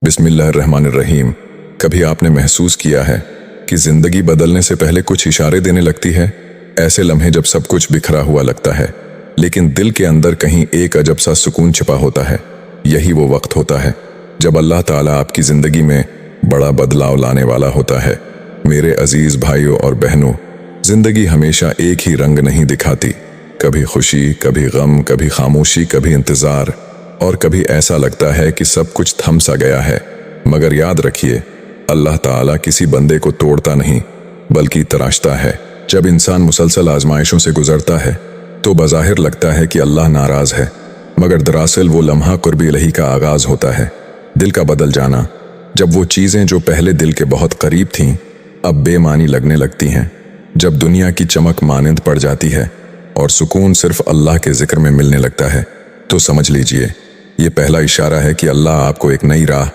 बिस्मिल्लाहिर्रहमानिर्रहीम। कभी आपने महसूस किया है कि जिंदगी बदलने से पहले कुछ इशारे देने लगती है? ऐसे लम्हे जब सब कुछ बिखरा हुआ लगता है लेकिन दिल के अंदर कहीं एक अजब सा सुकून छिपा होता है। यही वो वक्त होता है जब अल्लाह ताला आपकी जिंदगी में बड़ा बदलाव लाने वाला होता है। मेरे अजीज भाइयों और बहनों, जिंदगी हमेशा एक ही रंग नहीं दिखाती। कभी खुशी, कभी गम, कभी खामोशी, कभी इंतजार, और कभी ऐसा लगता है कि सब कुछ थम सा गया है। मगर याद रखिए, अल्लाह ताला किसी बंदे को तोड़ता नहीं बल्कि तराशता है। जब इंसान मुसलसल आजमाइशों से गुजरता है तो बज़ाहिर लगता है कि अल्लाह नाराज है, मगर दरअसल वो लम्हा कुर्ब इलाही का आगाज होता है। दिल का बदल जाना, जब वो चीजें जो पहले दिल के बहुत करीब थीं अब बेमानी लगने लगती हैं। जब दुनिया की चमक मानिंद पड़ जाती है और सुकून सिर्फ अल्लाह के जिक्र में मिलने लगता है, तो समझ लीजिए ये पहला इशारा है कि अल्लाह आपको एक नई राह,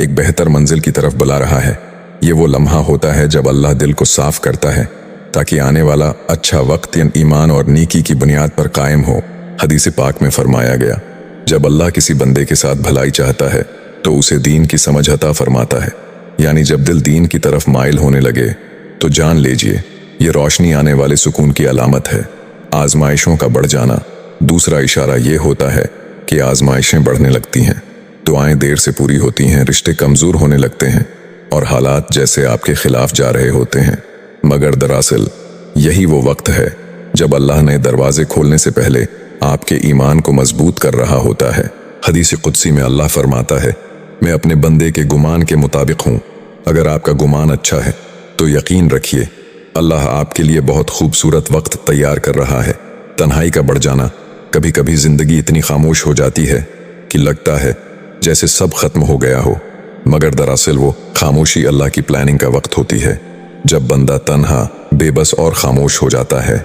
एक बेहतर मंजिल की तरफ बुला रहा है। ये वो लम्हा होता है जब अल्लाह दिल को साफ करता है ताकि आने वाला अच्छा वक्त ईमान और नेकी की बुनियाद पर कायम हो। हदीस पाक में फरमाया गया, जब अल्लाह किसी बंदे के साथ भलाई चाहता है तो उसे दीन की समझ अता फरमाता है। यानी जब दिल दीन की तरफ माइल होने लगे तो जान लीजिए ये रोशनी आने वाले सुकून की अलामत है। आजमाइशों का बढ़ जाना, दूसरा इशारा ये होता है कि आजमाइशें बढ़ने लगती हैं, दुआएं देर से पूरी होती हैं, रिश्ते कमजोर होने लगते हैं और हालात जैसे आपके खिलाफ जा रहे होते हैं। मगर दरअसल यही वो वक्त है जब अल्लाह ने दरवाजे खोलने से पहले आपके ईमान को मजबूत कर रहा होता है। हदीस कुदसी में अल्लाह फरमाता है, मैं अपने बंदे के गुमान के मुताबिक हूँ। अगर आपका गुमान अच्छा है तो यकीन रखिए अल्लाह आपके लिए बहुत खूबसूरत वक्त तैयार कर रहा है। तन्हाई का बढ़ जाना, कभी कभी जिंदगी इतनी खामोश हो जाती है कि लगता है जैसे सब खत्म हो गया हो, मगर दरअसल वो खामोशी अल्लाह की प्लानिंग का वक्त होती है। जब बंदा तन्हा, बेबस और खामोश हो जाता है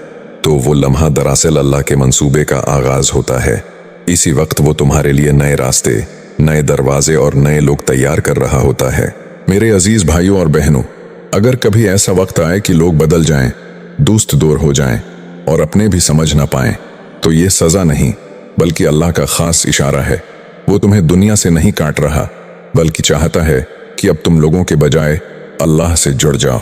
तो वो लम्हा दरअसल अल्लाह के मंसूबे का आगाज होता है। इसी वक्त वो तुम्हारे लिए नए रास्ते, नए दरवाजे और नए लोग तैयार कर रहा होता है। मेरे अजीज भाइयों और बहनों, अगर कभी ऐसा वक्त आए कि लोग बदल जाएं, दोस्त दूर हो जाएं और अपने भी समझ ना पाएं, तो ये सजा नहीं बल्कि अल्लाह का खास इशारा है। वो तुम्हें दुनिया से नहीं काट रहा बल्कि चाहता है कि अब तुम लोगों के बजाय अल्लाह से जुड़ जाओ।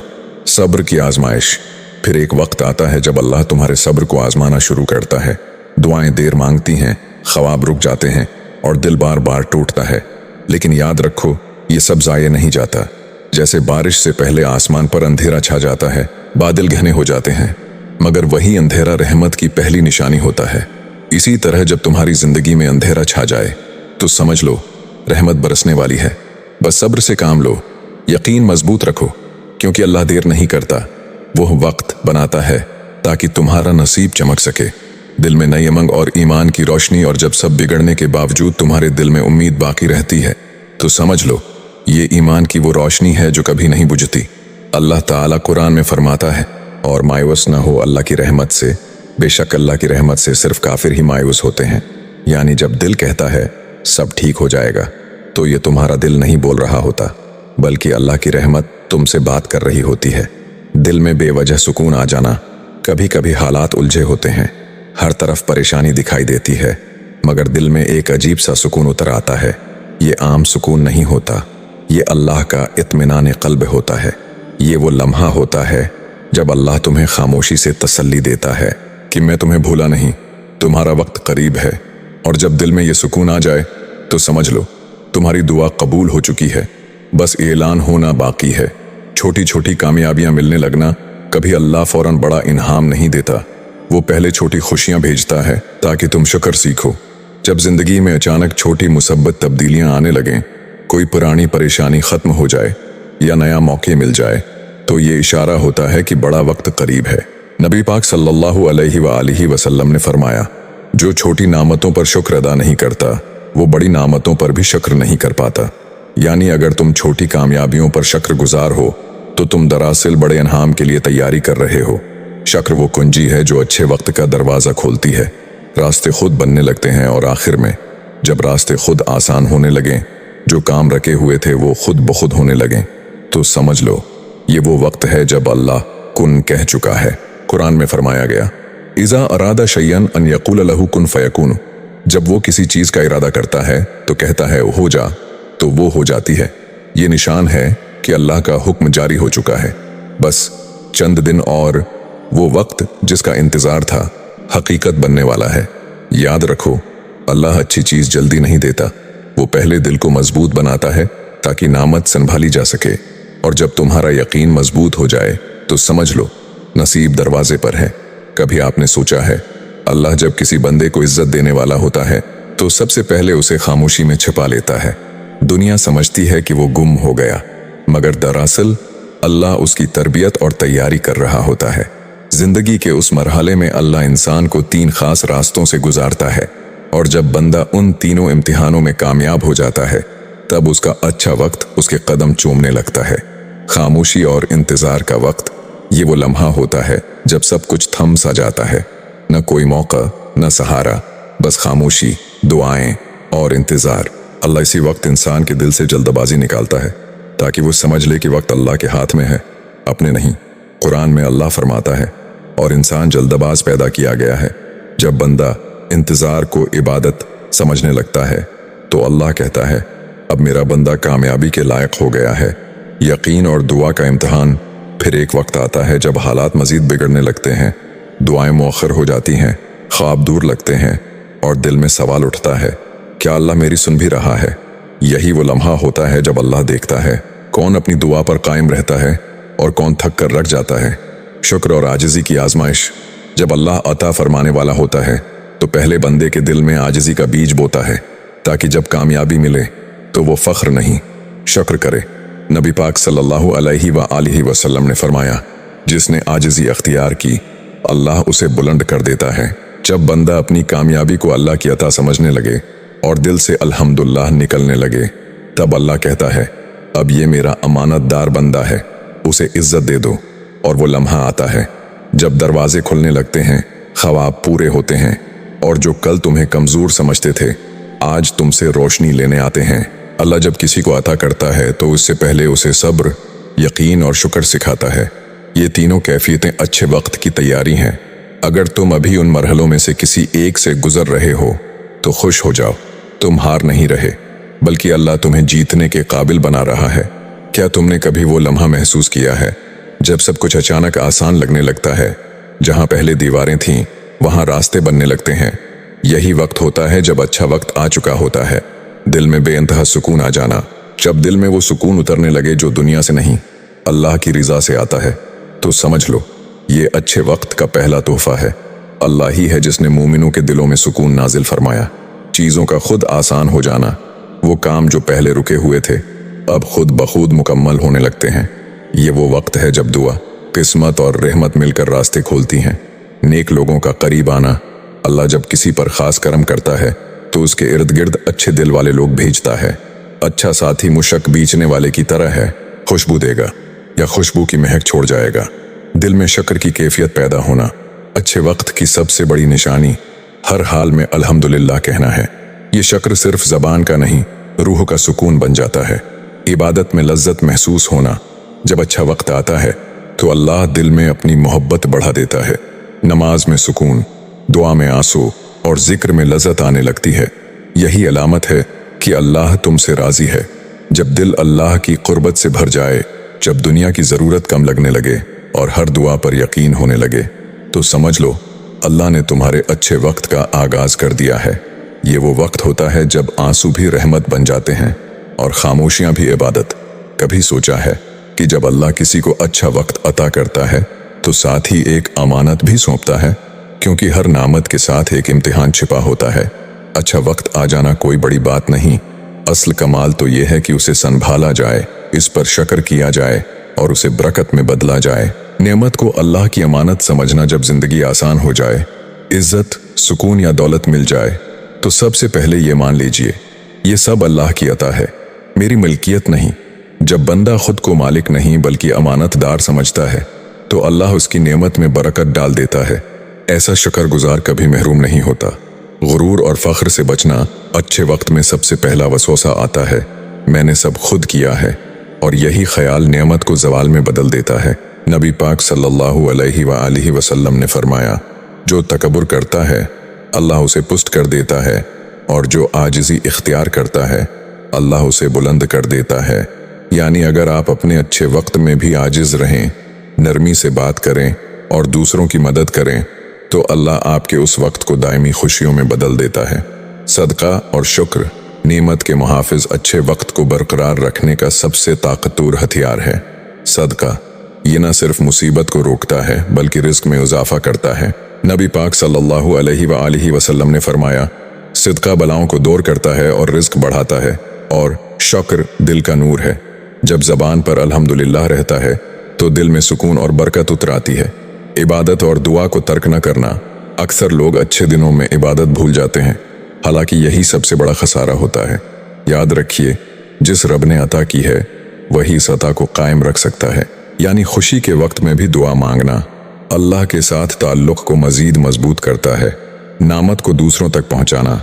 सब्र की आजमाइश, फिर एक वक्त आता है जब अल्लाह तुम्हारे सब्र को आजमाना शुरू करता है। दुआएं देर मांगती हैं, ख्वाब रुक जाते हैं और दिल बार बार टूटता है, लेकिन याद रखो ये सब जाये नहीं जाता। जैसे बारिश से पहले आसमान पर अंधेरा छा जाता है, बादल घने हो जाते हैं, मगर वही अंधेरा रहमत की पहली निशानी होता है। इसी तरह जब तुम्हारी जिंदगी में अंधेरा छा जाए तो समझ लो रहमत बरसने वाली है। बस सब्र से काम लो, यकीन मजबूत रखो, क्योंकि अल्लाह देर नहीं करता, वो वक्त बनाता है ताकि तुम्हारा नसीब चमक सके, दिल में नई उमंग और ईमान की रोशनी। और जब सब बिगड़ने के बावजूद तुम्हारे दिल में उम्मीद बाकी रहती है तो समझ लो ये ईमान की वो रोशनी है जो कभी नहीं बुझती। अल्लाह ताला कुरान में फरमाता है, और मायूस न हो अल्लाह की रहमत से, बेशक अल्लाह की रहमत से सिर्फ काफिर ही मायूस होते हैं। यानी जब दिल कहता है सब ठीक हो जाएगा तो ये तुम्हारा दिल नहीं बोल रहा होता बल्कि अल्लाह की रहमत तुमसे बात कर रही होती है। दिल में बेवजह सुकून आ जाना, कभी कभी हालात उलझे होते हैं, हर तरफ परेशानी दिखाई देती है, मगर दिल में एक अजीब सा सुकून उतर आता है। ये आम सुकून नहीं होता, ये अल्लाह का इत्मीनान क़ल्ब होता है। ये वो लम्हा होता है जब अल्लाह तुम्हें खामोशी से तसल्ली देता है कि मैं तुम्हें भूला नहीं, तुम्हारा वक्त करीब है। और जब दिल में ये सुकून आ जाए तो समझ लो तुम्हारी दुआ कबूल हो चुकी है, बस ऐलान होना बाकी है। छोटी छोटी कामयाबियां मिलने लगना, कभी अल्लाह फौरन बड़ा इनाम नहीं देता, वो पहले छोटी खुशियां भेजता है ताकि तुम शुक्र सीखो। जब जिंदगी में अचानक छोटी मुसब्बत तब्दीलियां आने लगें, कोई पुरानी परेशानी खत्म हो जाए या नया मौके मिल जाए, तो ये इशारा होता है कि बड़ा वक्त करीब है। नबी पाक सल्लल्लाहु अलैहि वसल्लम ने फरमाया, जो छोटी नामतों पर शुक्र अदा नहीं करता वो बड़ी नामतों पर भी शुक्र नहीं कर पाता। यानी अगर तुम छोटी कामयाबियों पर शुक्र गुजार हो तो तुम दरअसल बड़े इनाम के लिए तैयारी कर रहे हो। शुक्र वो कुंजी है जो अच्छे वक्त का दरवाज़ा खोलती है, रास्ते खुद बनने लगते हैं और आखिर में जब रास्ते खुद आसान होने लगें, जो काम रखे हुए थे वो खुद ब खुद होने लगें, तो समझ लो ये वो वक्त है जब अल्लाह कुन कह चुका है। कुरान में फरमाया गया, इज़ा अरादा शय्यन अन यक़ूल लहू कुन फ़यकून, जब वो किसी चीज़ का इरादा करता है तो कहता है हो जा, तो वो हो जाती है। ये निशान है कि अल्लाह का हुक्म जारी हो चुका है। बस चंद दिन और वो वक्त जिसका इंतजार था हकीकत बनने वाला है। याद रखो, अल्लाह अच्छी चीज जल्दी नहीं देता, वो पहले दिल को मजबूत बनाता है ताकि नामत संभाली जा सके। और जब तुम्हारा यकीन मजबूत हो जाए तो समझ लो नसीब दरवाजे पर है। कभी आपने सोचा है अल्लाह जब किसी बंदे को इज्जत देने वाला होता है तो सबसे पहले उसे खामोशी में छिपा लेता है। दुनिया समझती है कि वो गुम हो गया, मगर दरअसल अल्लाह उसकी तरबियत और तैयारी कर रहा होता है। जिंदगी के उस मरहले में अल्लाह इंसान को 3 खास रास्तों से गुजारता है, और जब बंदा उन तीनों इम्तिहानों में कामयाब हो जाता है तब उसका अच्छा वक्त उसके कदम चूमने लगता है। खामोशी और इंतजार का वक्त, ये वो लम्हा होता है जब सब कुछ थम सा जाता है। न कोई मौका, न सहारा, बस खामोशी, दुआएं और इंतजार। अल्लाह इसी वक्त इंसान के दिल से जल्दबाजी निकालता है ताकि वो समझ ले कि वक्त अल्लाह के हाथ में है, अपने नहीं। कुरान में अल्लाह फरमाता है, और इंसान जल्दबाज पैदा किया गया है। जब बंदा इंतजार को इबादत समझने लगता है तो अल्लाह कहता है, अब मेरा बंदा कामयाबी के लायक हो गया है। यकीन और दुआ का इम्तिहान। फिर एक वक्त आता है जब हालात मजीद बिगड़ने लगते हैं, दुआएं मौखर हो जाती हैं, ख्वाब दूर लगते हैं और दिल में सवाल उठता है, क्या अल्लाह मेरी सुन भी रहा है? यही वो लम्हा होता है जब अल्लाह देखता है कौन अपनी दुआ पर कायम रहता है और कौन थक कर रख जाता है। शुक्र और आजिज़ी की आजमाइश। जब अल्लाह अता फरमाने वाला होता है तो पहले बंदे के दिल में आजिज़ी का बीज बोता है ताकि जब कामयाबी मिले तो वो फख्र नहीं, शुक्र करे। नबी पाक सल्लल्लाहु अलैहि वसल्लम ने फरमाया, जिसने आजिज़ी अख्तियार की अल्लाह उसे बुलंद कर देता है। जब बंदा अपनी कामयाबी को अल्लाह की अता समझने लगे और दिल से अल्हम्दुलिल्लाह निकलने लगे, तब अल्लाह कहता है, अब ये मेरा अमानतदार बंदा है, उसे इज्जत दे दो। और वो लम्हा आता है जब दरवाजे खुलने लगते हैं, ख्वाब पूरे होते हैं, और जो कल तुम्हें कमजोर समझते थे आज तुमसे रोशनी लेने आते हैं। अल्लाह जब किसी को अता करता है तो उससे पहले उसे सब्र, यकीन और शुक्र सिखाता है। ये तीनों कैफियतें अच्छे वक्त की तैयारी हैं। अगर तुम अभी उन मरहलों में से किसी एक से गुजर रहे हो तो खुश हो जाओ, तुम हार नहीं रहे, बल्कि अल्लाह तुम्हें जीतने के काबिल बना रहा है। क्या तुमने कभी वो लम्हा महसूस किया है जब सब कुछ अचानक आसान लगने लगता है? जहां पहले दीवारें थीं वहां रास्ते बनने लगते हैं। यही वक्त होता है जब अच्छा वक्त आ चुका होता है, दिल में बेइंतहा सुकून आ जाना। जब दिल में वो सुकून उतरने लगे जो दुनिया से नहीं अल्लाह की रिजा से आता है, तो समझ लो ये अच्छे वक्त का पहला तोहफा है। अल्लाह ही है जिसने मोमिनों के दिलों में सुकून नाजिल फरमाया। चीज़ों का खुद आसान हो जाना, वो काम जो पहले रुके हुए थे अब खुद बखुद मुकम्मल होने लगते हैं। ये वो वक्त है जब दुआ, किस्मत और रहमत मिलकर रास्ते खोलती हैं। नेक लोगों का करीब आना। अल्लाह जब किसी पर खास करम करता है तो उसके इर्द गिर्द अच्छे दिल वाले लोग भेजता है। अच्छा साथी मुशक बीचने वाले की तरह है, खुशबू देगा या खुशबू की महक छोड़ जाएगा। दिल में शक्र की कैफियत पैदा होना। अच्छे वक्त की सबसे बड़ी निशानी हर हाल में अल्हम्दुलिल्लाह कहना है। ये शक्र सिर्फ जबान का नहीं, रूह का सुकून बन जाता है। इबादत में लज्जत महसूस होना। जब अच्छा वक्त आता है तो अल्लाह दिल में अपनी मोहब्बत बढ़ा देता है। नमाज में सुकून, दुआ में आंसू और जिक्र में लज्जत आने लगती है। यही अलामत है कि अल्लाह तुमसे राजी है। जब दिल अल्लाह की कुर्बत से भर जाए, जब दुनिया की ज़रूरत कम लगने लगे और हर दुआ पर यकीन होने लगे, तो समझ लो अल्लाह ने तुम्हारे अच्छे वक्त का आगाज कर दिया है। ये वो वक्त होता है जब आंसू भी रहमत बन जाते हैं और खामोशियां भी इबादत। कभी सोचा है कि जब अल्लाह किसी को अच्छा वक्त अता करता है तो साथ ही एक अमानत भी सौंपता है, क्योंकि हर नामत के साथ एक इम्तिहान छिपा होता है। अच्छा वक्त आ जाना कोई बड़ी बात नहीं, असल कमाल तो ये है कि उसे संभाला जाए, इस पर शक्र किया जाए और उसे बरकत में बदला जाए। नेमत को अल्लाह की अमानत समझना। जब जिंदगी आसान हो जाए, इज्जत, सुकून या दौलत मिल जाए, तो सबसे पहले ये मान लीजिए ये सब अल्लाह की अता है, मेरी मिल्कियत नहीं। जब बंदा खुद को मालिक नहीं बल्कि अमानतदार समझता है तो अल्लाह उसकी नेमत में बरकत डाल देता है। ऐसा शुक्रगुजार कभी महरूम नहीं होता। गुरूर और फख्र से बचना। अच्छे वक्त में सबसे पहला वसवसा आता है, मैंने सब खुद किया है, और यही ख्याल नेमत को जवाल में बदल देता है। नबी पाक सल्लल्लाहु अलैहि वसल्लम ने फरमाया, जो तकब्बुर करता है अल्लाह उसे पुष्ट कर देता है, और जो आजिज़ी इख्तियार करता है अल्लाह उसे बुलंद कर देता है। यानी अगर आप अपने अच्छे वक्त में भी आजिज रहें, नरमी से बात करें और दूसरों की मदद करें, तो अल्लाह आपके उस वक्त को दायमी खुशियों में बदल देता है। सदका और शुक्र नेमत के मुहाफिज अच्छे वक्त को बरकरार रखने का सबसे ताकतवर हथियार है। सदका ये न सिर्फ मुसीबत को रोकता है बल्कि रिस्क में इजाफा करता है। नबी पाक सल्लल्लाहु अलैहि वसल्लम ने फरमाया, सदका बलाओं को दूर करता है और रिस्क बढ़ाता है, और शुक्र दिल का नूर है। जब ज़बान पर अल्हम्दुलिल्लाह रहता है तो दिल में सुकून और बरकत उतर आती है। इबादत और दुआ को तर्क न करना। अक्सर लोग अच्छे दिनों में इबादत भूल जाते हैं, हालांकि यही सबसे बड़ा खसारा होता है। याद रखिए, जिस रब ने अता की है वही इस अता को कायम रख सकता है। यानी खुशी के वक्त में भी दुआ मांगना अल्लाह के साथ ताल्लुक़ को मज़ीद मजबूत करता है। नामत को दूसरों तक पहुंचाना।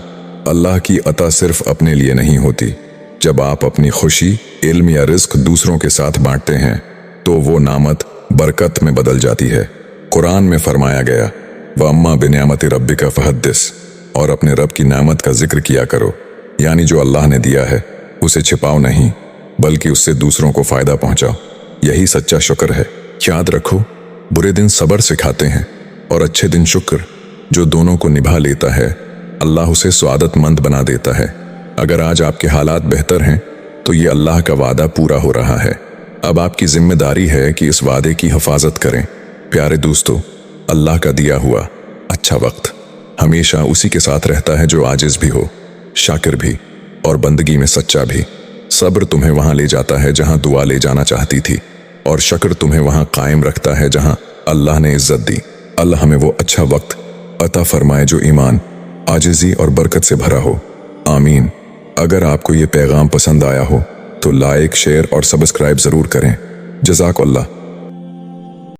अल्लाह की अता सिर्फ अपने लिए नहीं होती। जब आप अपनी खुशी, इल्म या रिस्क दूसरों के साथ बांटते हैं तो वो नामत बरकत में बदल जाती है। कुरान में फरमाया गया, वअम्मा बिनियामति रब्बिका फहद्दिस, और अपने रब की नामत का जिक्र किया करो। यानी जो अल्लाह ने दिया है उसे छिपाओ नहीं, बल्कि उससे दूसरों को फायदा पहुंचाओ। यही सच्चा शुक्र है। याद रखो, बुरे दिन सब्र सिखाते हैं और अच्छे दिन शुक्र। जो दोनों को निभा लेता है अल्लाह उसे स्वादतमंद बना देता है। अगर आज आपके हालात बेहतर हैं तो ये अल्लाह का वादा पूरा हो रहा है। अब आपकी जिम्मेदारी है कि इस वादे की हिफाजत करें। प्यारे दोस्तों, अल्लाह का दिया हुआ अच्छा वक्त हमेशा उसी के साथ रहता है जो आजिज भी हो, शाकिर भी और बंदगी में सच्चा भी। सब्र तुम्हें वहां ले जाता है जहां दुआ ले जाना चाहती थी, और शुक्र तुम्हें वहां कायम रखता है जहां अल्लाह ने इज्जत दी। अल्लाह हमें वो अच्छा वक्त अता फरमाए जो ईमान, आजिज़ी और बरकत से भरा हो। आमीन। अगर आपको ये पैगाम पसंद आया हो तो लाइक, शेयर और सब्सक्राइब ज़रूर करें। जज़ाकल्लाह।